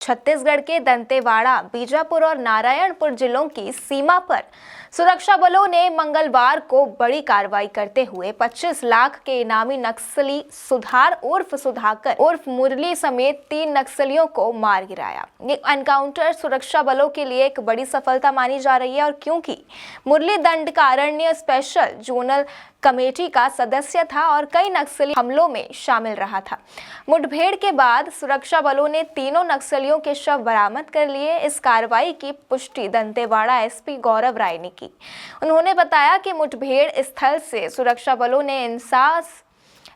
छत्तीसगढ़ के दंतेवाड़ा, बीजापुर और नारायणपुर जिलों की सीमा पर सुरक्षा बलों ने मंगलवार को बड़ी कार्रवाई करते हुए 25 लाख के इनामी नक्सली सुधार उर्फ सुधाकर उर्फ मुरली समेत 3 नक्सलियों को मार गिराया। ये एनकाउंटर सुरक्षा बलों के लिए एक बड़ी सफलता मानी जा रही है और क्योंकि मुरली दंडकारण्य स्पेशल जोनल कमेटी का सदस्य था और कई नक्सली हमलों में शामिल रहा था। मुठभेड़ के बाद सुरक्षा बलों ने तीनों नक्सलियों के शव बरामद कर लिए। इस कार्रवाई की पुष्टि दंतेवाड़ा एसपी गौरव राय ने की। उन्होंने बताया कि मुठभेड़ स्थल से सुरक्षा बलों ने INSAS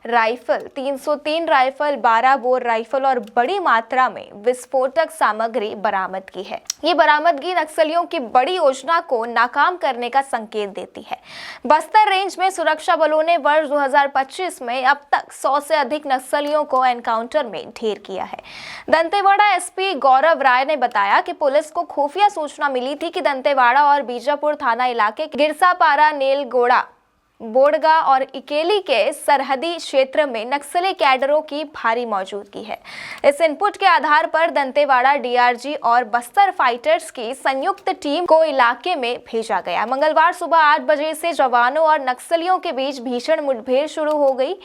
rifle, 303 rifle, 12 bore rifle और बड़ी मात्रा में विस्फोटक सामग्री बरामद की है। ये बरामदगी नक्सलियों की बड़ी योजना को नाकाम करने का संकेत देती है। बस्तर रेंज में सुरक्षा बलों ने वर्ष 2025 में अब तक 100 से अधिक नक्सलियों को एनकाउंटर में ढेर किया है। दंतेवाड़ा एसपी गौरव राय ने बताया कि पुलिस को खुफिया सूचना मिली थी कि दंतेवाड़ा और बीजापुर थाना इलाके गिरसापारा, नेलगोड़ा, बोडगा और इकेली के सरहदी क्षेत्र में नक्सली कैडरों की भारी मौजूदगी है। इस इनपुट के आधार पर दंतेवाड़ा डीआरजी और बस्तर फाइटर्स की संयुक्त टीम को इलाके में भेजा गया। मंगलवार सुबह 8 बजे से जवानों और नक्सलियों के बीच भीषण मुठभेड़ शुरू हो गई,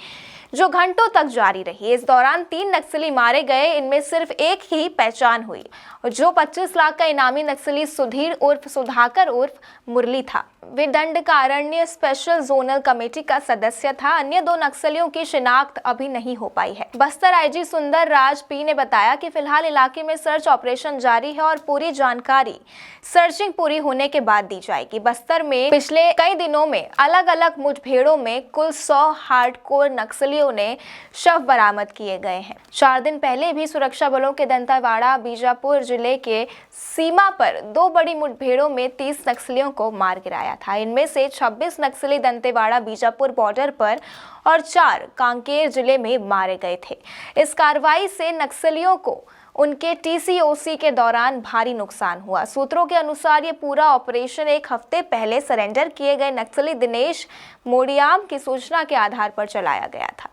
जो घंटों तक जारी रही। इस दौरान 3 नक्सली मारे गए। इनमें सिर्फ एक ही पहचान हुई, जो 25 लाख का इनामी नक्सली सुधीर उर्फ सुधाकर उर्फ मुरली था। वे दंडकारण्य स्पेशल जोनल कमेटी का सदस्य था। अन्य 2 नक्सलियों की शिनाख्त अभी नहीं हो पाई है। बस्तर आईजी सुंदर राज पी ने बताया कि फिलहाल इलाके में सर्च ऑपरेशन जारी है और पूरी जानकारी सर्चिंग पूरी होने के बाद दी जाएगी। बस्तर में पिछले कई दिनों में अलग अलग मुठभेड़ों में कुल 100 हार्डकोर नक्सलियों ने शव बरामद किए गए हैं। 4 दिन पहले भी सुरक्षा बलों के दंतेवाड़ा बीजापुर जिले के सीमा पर 2 बड़ी मुठभेड़ों में 30 नक्सलियों को मार गिराया था। इनमें से 26 नक्सली दंतेवाड़ा बीजापुर बॉर्डर पर और 4 कांकेर जिले में मारे गए थे। इस कार्रवाई से नक्सलियों को उनके टीसीओसी के दौरान भारी नुकसान हुआ। सूत्रों के अनुसार ये पूरा ऑपरेशन 1 हफ्ते पहले सरेंडर किए गए नक्सली दिनेश मोडियाम की सूचना के आधार पर चलाया गया था।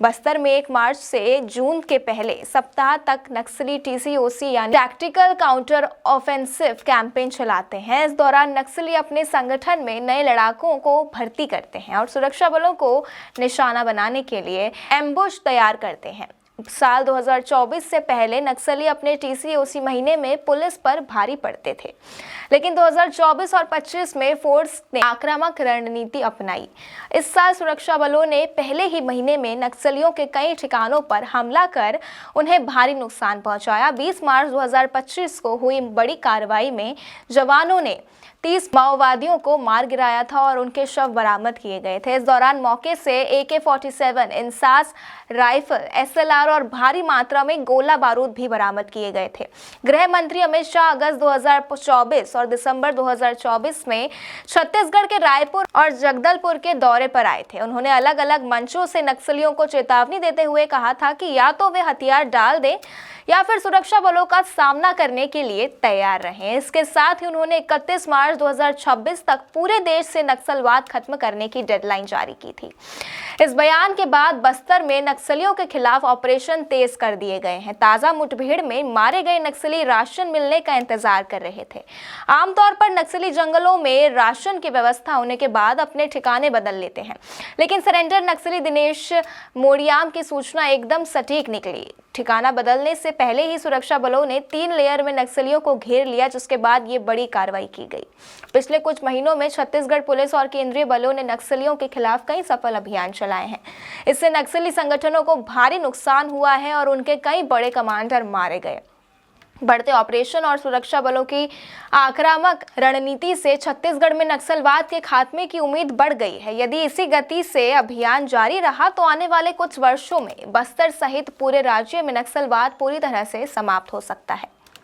बस्तर में 1 मार्च से जून के पहले सप्ताह तक नक्सली टीसीओसी यानी टैक्टिकल काउंटर ऑफेंसिव कैंपेन चलाते हैं। इस दौरान नक्सली अपने संगठन में नए लड़ाकों को भर्ती करते हैं और सुरक्षा बलों को निशाना बनाने के लिए एम्बुश तैयार करते हैं। साल 2024 से पहले नक्सली अपने टीसीओसी महीने में पुलिस पर भारी पड़ते थे, लेकिन 2024 और 25 में फोर्स ने आक्रामक रणनीति अपनाई। इस साल सुरक्षा बलों ने पहले ही महीने में नक्सलियों के कई ठिकानों पर हमला कर उन्हें भारी नुकसान पहुंचाया। 20 मार्च 2025 को हुई बड़ी कार्रवाई में जवानों ने 30 माओवादियों को मार गिराया था और उनके शव बरामद किए गए थे। इस दौरान मौके से AK-47, इंसास राइफल, SLR और भारी मात्रा में गोला बारूद भी बरामद किए गए थे। गृह मंत्री अमित शाह अगस्त 2024 और दिसंबर 2024 में छत्तीसगढ़ के रायपुर और जगदलपुर के दौरे पर आए थे। उन्होंने अलग अलग मंचों से नक्सलियों को चेतावनी देते हुए कहा था कि या तो वे हथियार डाल दें या फिर सुरक्षा बलों का सामना करने के लिए तैयार रहें। इसके साथ ही उन्होंने 31 मार्च 2026 तक पूरे देश से नक्सलवाद खत्म करने की डेडलाइन जारी की थी। इस बयान के बाद बस्तर में नक्सलियों के खिलाफ ऑपरेशन तेज कर दिए गए हैं। ताजा मुठभेड़ में मारे गए नक्सली राशन मिलने का इंतजार कर रहे थे। आमतौर पर नक्सली जंगलों में राशन की व्यवस्था होने के बाद अपने ठिकाने बदल लेते हैं, लेकिन सरेंडर नक्सली दिनेश मोडियाम की सूचना एकदम सटीक निकली। ठिकाना बदलने से पहले ही सुरक्षा बलों ने 3 लेयर में नक्सलियों को घेर लिया, जिसके बाद ये बड़ी कार्रवाई की गई। पिछले कुछ महीनों में छत्तीसगढ़ पुलिस और केंद्रीय बलों ने नक्सलियों के खिलाफ कई सफल अभियान चलाए हैं। इससे नक्सली संगठनों को भारी नुकसान हुआ है और उनके कई बड़े कमांडर मारे गए। बढ़ते ऑपरेशन और सुरक्षा बलों की आक्रामक रणनीति से छत्तीसगढ़ में नक्सलवाद के खात्मे की उम्मीद बढ़ गई है। यदि इसी गति से अभियान जारी रहा तो आने वाले कुछ वर्षों में बस्तर सहित पूरे राज्य में नक्सलवाद पूरी तरह से समाप्त हो सकता है।